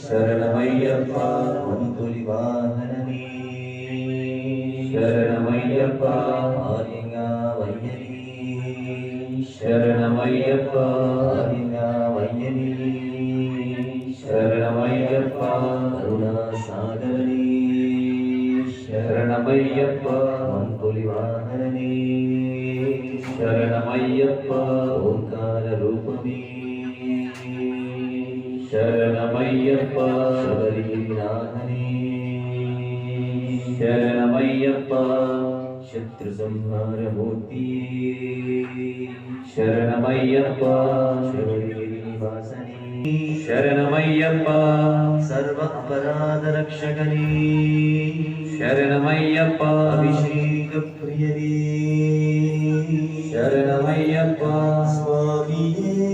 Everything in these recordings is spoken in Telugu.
శరణమయ్యప్ప మంతులి వాహనమే శరణమయ్యప్ప ఆర్యంగా వయ్యని శరణమయ్యప్ప ఆర్యంగా వయ్యని శరణమయ్యప్ప కరుణా సాగరని శరణమయ్యప్ప మంతులి వాహననే శరణమయ్యప్ప ఓంకార రూపమే శరణమయ్యప్ప శబరిగిరినాథనే శరణమయ్యప్ప శత్రు సంహారమూర్తి శరణమయ్యప్ప శబరిగిరి నివాసనే శరణమయ్యప్ప సర్వ అపరాధ రక్షకనే శరణమయ్యప్ప అభిషేక ప్రియనే శరణమయ్యప్ప స్వామియే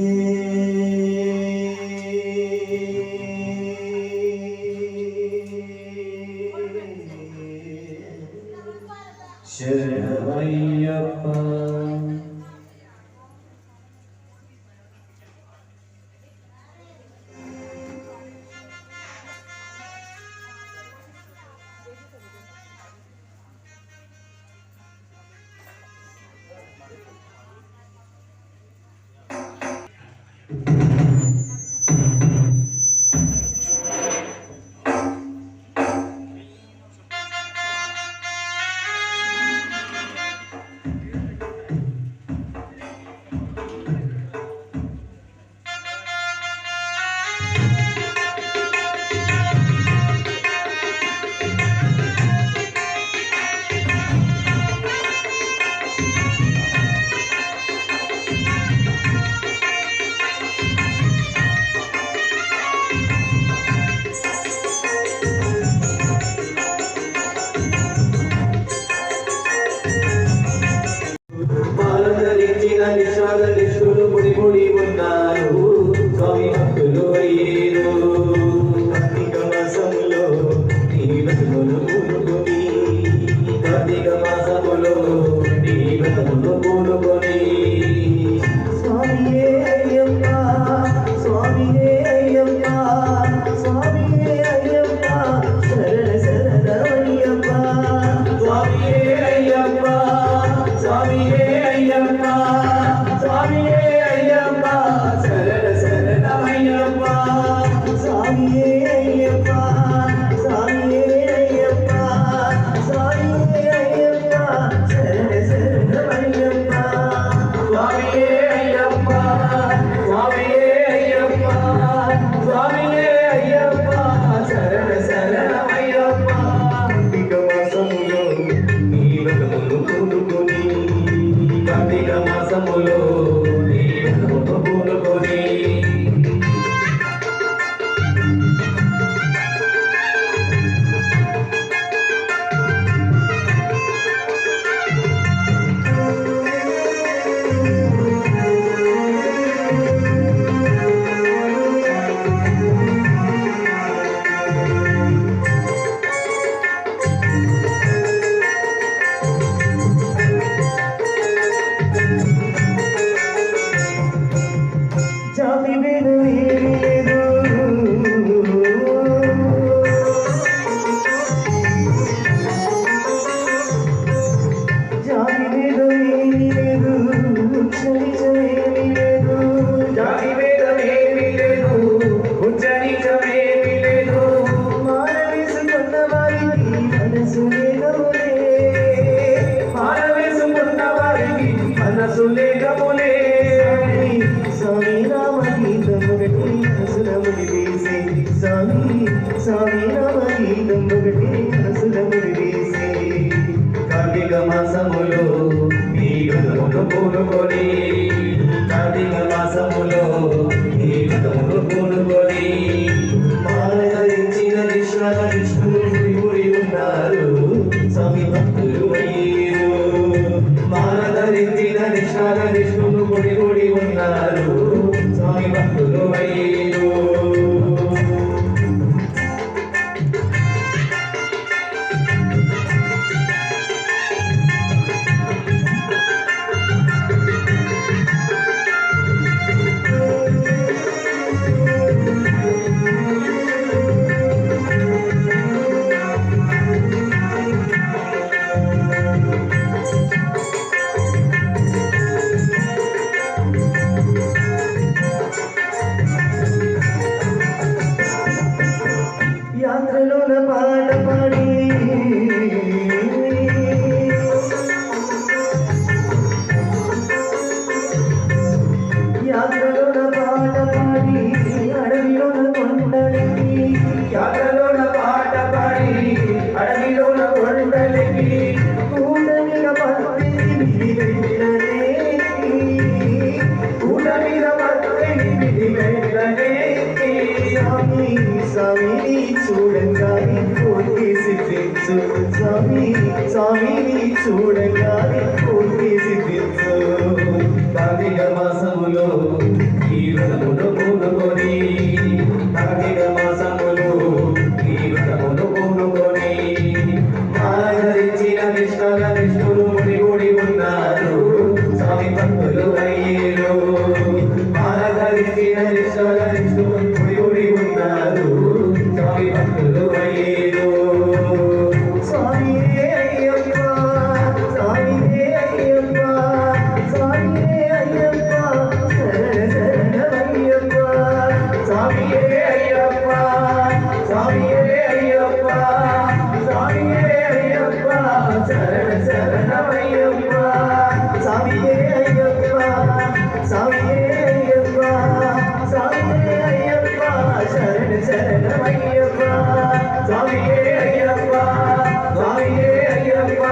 శరణమయ్యప్ప నిష్ఠులు ముడి ముడి ఉన్నారు స్వామి భక్తులు అయ్యేరు కార్తీక మాసములో నీ వ్రతములు పూనుకొని కార్తీక మాసములో నీ వ్రతములు పూనుకొని స్వామియే అయ్యప్ప స్వామియే అయ్యప్ప స్వామియే అయ్యప్ప శరణ శరణమయ్యప్ప స్వామియే అయ్యప్ప స్వామియే అయ్యప్ప స్వామియే అయ్యప్ప శరణ శరణమయ్యప్ప స్వామియే అయ్యప్ప స్వామియే అయ్యప్ప స్వామియే అయ్యప్ప శరణ శరణమయ్యప్ప స్వామియే అయ్యప్ప స్వామియే అయ్యప్ప స్వామియే అయ్యప్ప శరణ శరణమయ్యప్ప కార్తీక మాసములో నీ వ్రతములు పూనుకొని కార్తీక మాసములో నీ వ్రతములు పూనుకొని జాతి వేరు ఏమీ లేదు జాతి వేరు ఏమీ లేదు ఉచ్చరించమేమీ లేదు జాతి వేరు ఏమీ లేదు ఉచ్చరించమేమీ లేదు మానవేసుకున్న వారికి మనసు లేదములే మానవేసుకున్న వారికి మనసు లేదములే స్వామి రామ గీతం ఒకటి మనసులముడి వేసే స్వామి రామ గీతం ఒకటి మనసులముడి వేసే కార్తీక మాసములో నీ వ్రతములు పూనుకొని కార్తీక మాసములో నీ వ్రతములు పూనుకొని మాల ధరించిన నిష్ఠులు ముడి ఉన్నారు స్వామి భక్తులు అయ్యేరు మాల ధరించిన నిష్ఠులు ముడి ఉన్నారు స్వామి భక్తులు అయ్యేరు యాత్రలోన పాట పాడి యాత్రలోన పాట పాడి అడవిలోన కొండలెక్కి యాత్రలోన పాట పాడి అడవిలోన కొండలెక్కి కూడమిన పత్తిని వెళ్ళలేకి కూడమిన పత్తిని వెళ్ళలేకి స్వామి స్వామిని చూడంగానే కోటి సిద్ధించు స్వామి స్వామిని చూడంగానే కోటి సిద్ధించు కార్తీక మాసములో ఈ వ్రతమును పూనుకొని కార్తీక మాసములో ఈ వ్రతమును పూనుకొని ఆదరించిన విష్ణులు ముడిగుడి ఉన్నారు స్వామి భక్తులు అయ్యేరు ఆదరించిన విష్ణులు ముడిగుడి ఉన్నారు స్వామి భక్తులు అయ్యేరు స్వామి అయ్యప్ప స్వామి అయ్యప్ప స్వామి అయ్యప్ప శరణ శరణమయ్యప్ప స్వామి అయ్యప్ప స్వామి అయ్యప్ప స్వామి అయ్యప్ప శరణ శరణమయ్యప్ప స్వామి అయ్యప్ప స్వామి అయ్యప్ప స్వామి అయ్యప్ప శరణ శరణమయ్యప్ప స్వామి అయ్యప్ప స్వామి అయ్యప్ప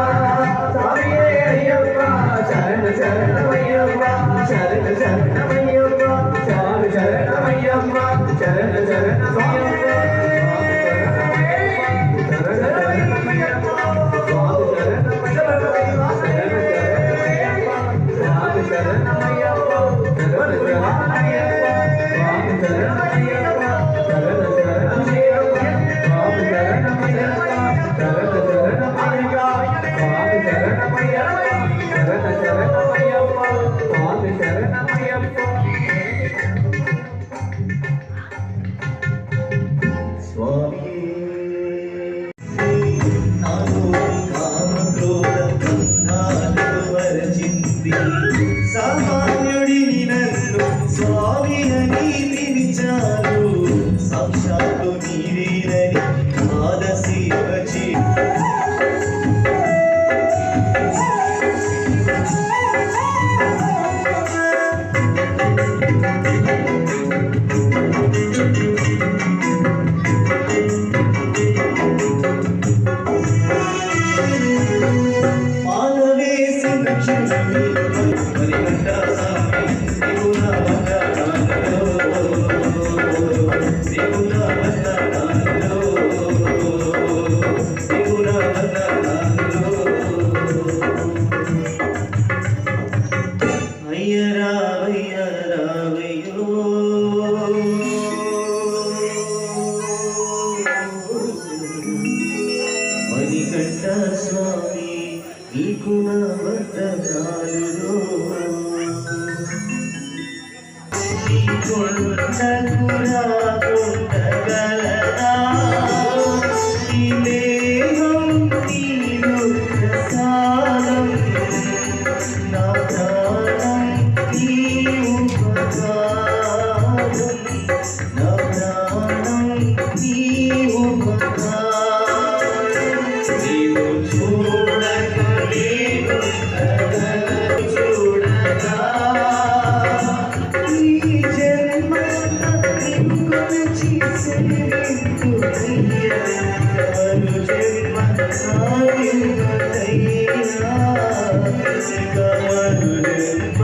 స్వామి అయ్యప్ప శరణ శరణమయ్యప్ప శరణ శరణమయ్యప్ప శరణ శరణమయ్యప్ప శరణ శరణమయ్యప్ప సామాన్యుడిని నన్ను స్వామి అని పిలిచారు సాక్షాత్తు నీవేనని పాద సేవ చే మణికంఠ స్వామి నీకు నా వందనాలు కొండకురా కొండగలనా ఈ దేహం నీలో ప్రసాదం నా ప్రాణం నీ ఉపకారం నా ప్రాణం నీ ఉపకారం నీవు చూడక నేను చూడగా కమలు